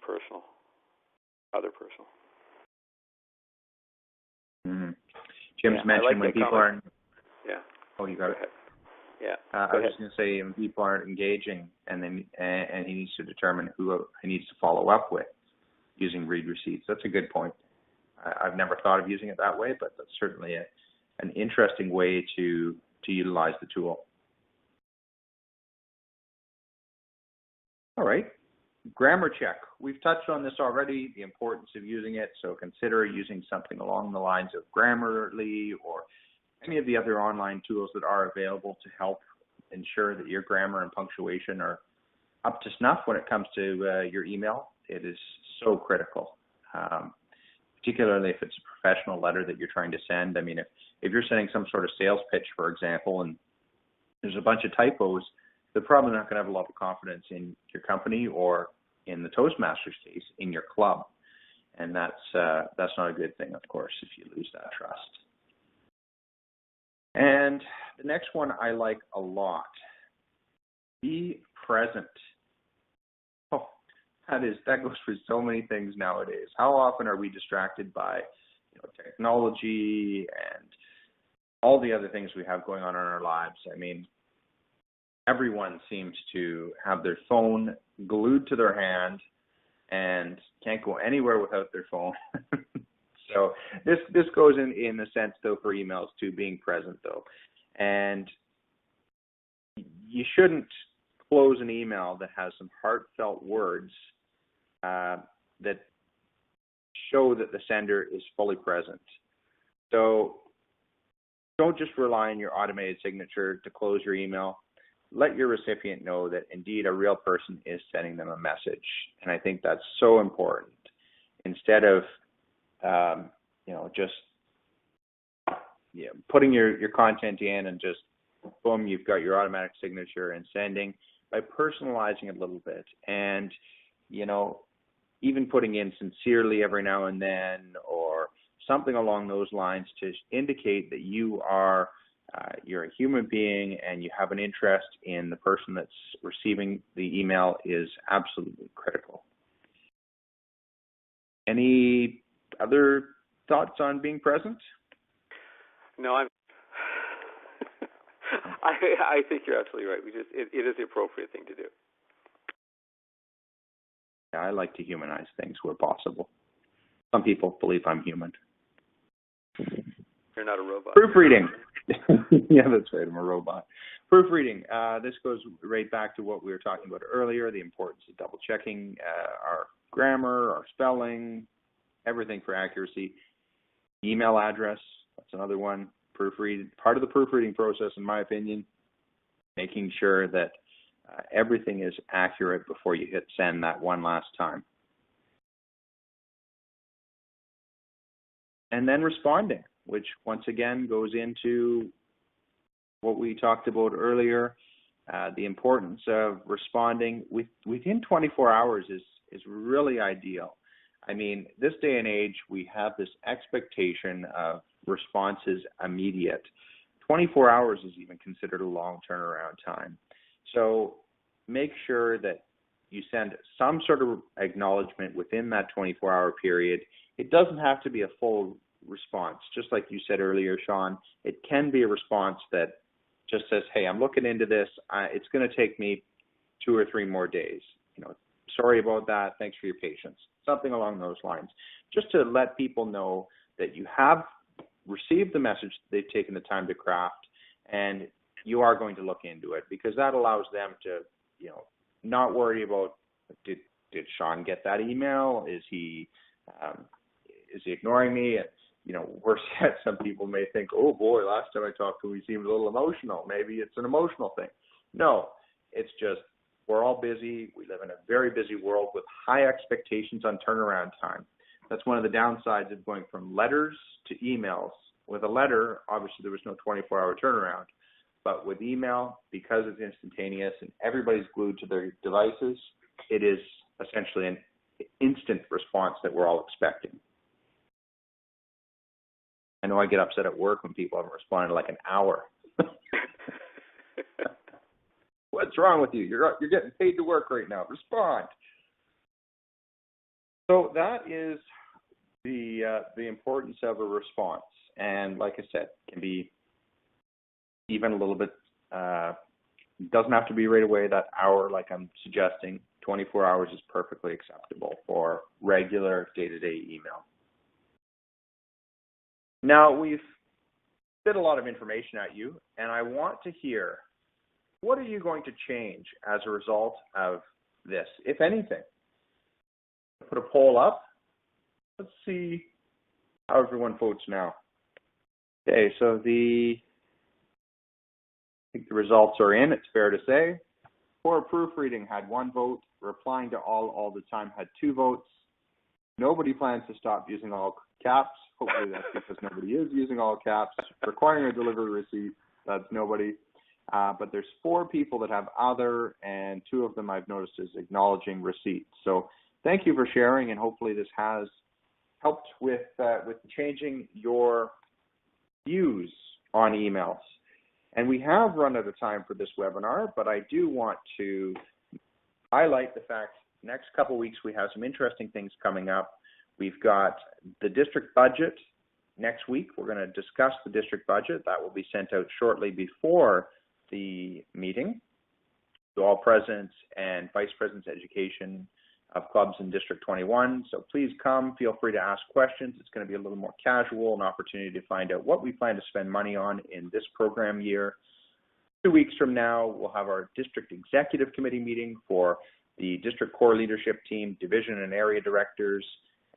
other personal. Mm-hmm. Jim's mentioned when people aren't. Yeah. Oh, you got it. Yeah. I was just going to say when people aren't engaging, and he needs to determine who he needs to follow up with using read receipts. That's a good point. I've never thought of using it that way, but that's certainly an interesting way to utilize the tool. All right. Grammar check. We've touched on this already, the importance of using it, so consider using something along the lines of Grammarly or any of the other online tools that are available to help ensure that your grammar and punctuation are up to snuff when it comes to your email. It is so critical, particularly if it's a professional letter that you're trying to send. I mean, if you're sending some sort of sales pitch, for example, and there's a bunch of typos, they're probably not going to have a lot of confidence in your company or, in the Toastmasters case, in your club. And that's not a good thing, of course, if you lose that trust. And the next one I like a lot. Be present. Oh, that goes for so many things nowadays. How often are we distracted by technology and all the other things we have going on in our lives? I mean, everyone seems to have their phone glued to their hand and can't go anywhere without their phone. So this goes in a sense, though, for emails too, being present, though. And you shouldn't close an email that has some heartfelt words that show that the sender is fully present. So don't just rely on your automated signature to close your email. Let your recipient know that indeed a real person is sending them a message. And I think that's so important. Instead of, just putting your content in and just, boom, you've got your automatic signature and sending, by personalizing it a little bit and, even putting in sincerely every now and then or something along those lines to indicate that you're a human being and you have an interest in the person that's receiving the email is absolutely critical. Any other thoughts on being present? No, I think you're absolutely right. It is the appropriate thing to do. Yeah, I like to humanize things where possible. Some people believe I'm human. You're not a robot. Proofreading. Yeah, that's right. I'm a robot. Proofreading. This goes right back to what we were talking about earlier, the importance of double checking our grammar, our spelling, everything for accuracy. Email address, that's another one. Part of the proofreading process, in my opinion, making sure that everything is accurate before you hit send that one last time. And then responding, which once again goes into what we talked about earlier, the importance of responding within 24 hours is really ideal. I mean, this day and age, we have this expectation of responses immediate. 24 hours is even considered a long turnaround time. So make sure that you send some sort of acknowledgement within that 24-hour period. It doesn't have to be a full response. Just like you said earlier, Sean, it can be a response that just says, hey, I'm looking into this. It's going to take me 2 or 3 more days. Sorry about that. Thanks for your patience. Something along those lines. Just to let people know that you have received the message they've taken the time to craft, and you are going to look into it, because that allows them to, not worry about, did Sean get that email? Is he ignoring me? Worse yet, some people may think, oh boy, last time I talked to him, he seemed a little emotional. Maybe it's an emotional thing. No, it's just, we're all busy. We live in a very busy world with high expectations on turnaround time. That's one of the downsides of going from letters to emails. With a letter, obviously there was no 24-hour turnaround. But with email, because it's instantaneous and everybody's glued to their devices, it is essentially an instant response that we're all expecting. I know I get upset at work when people haven't responded in like an hour. What's wrong with you? You're getting paid to work right now. Respond. So that is the importance of a response. And like I said, can be even a little bit, doesn't have to be right away, that hour like I'm suggesting. 24 hours is perfectly acceptable for regular day-to-day email. Now, we've spit a lot of information at you, and I want to hear, what are you going to change as a result of this, if anything? Put a poll up. Let's see how everyone votes now. Okay, so I think the results are in, it's fair to say. For proofreading had 1 vote. Replying to all the time had 2 votes. Nobody plans to stop using all caps. Hopefully that's because nobody is using all caps. Requiring a delivery receipt, that's nobody. But there's 4 people that have other, and 2 of them I've noticed is acknowledging receipt. So thank you for sharing, and hopefully this has helped with changing your views on emails. And we have run out of time for this webinar, but I do want to highlight the fact next couple of weeks we have some interesting things coming up. We've got the district budget next week. We're going to discuss the district budget. That will be sent out shortly before the meeting to all presidents and vice presidents of education of clubs in District 21. So please come, feel free to ask questions. It's going to be a little more casual, an opportunity to find out what we plan to spend money on in this program year. 2 weeks from now, we'll have our district executive committee meeting for the district core leadership team, division and area directors.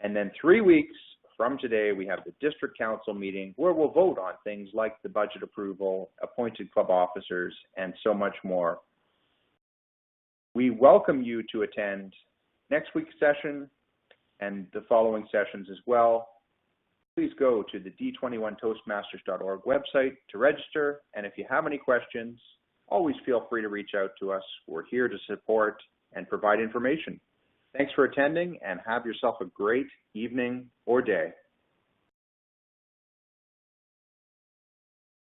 And then 3 weeks from today, we have the district council meeting where we'll vote on things like the budget approval, appointed club officers, and so much more. We welcome you to attend next week's session and the following sessions as well. Please go to the d21toastmasters.org website to register. And if you have any questions, always feel free to reach out to us. We're here to support and provide information. Thanks for attending, and have yourself a great evening or day.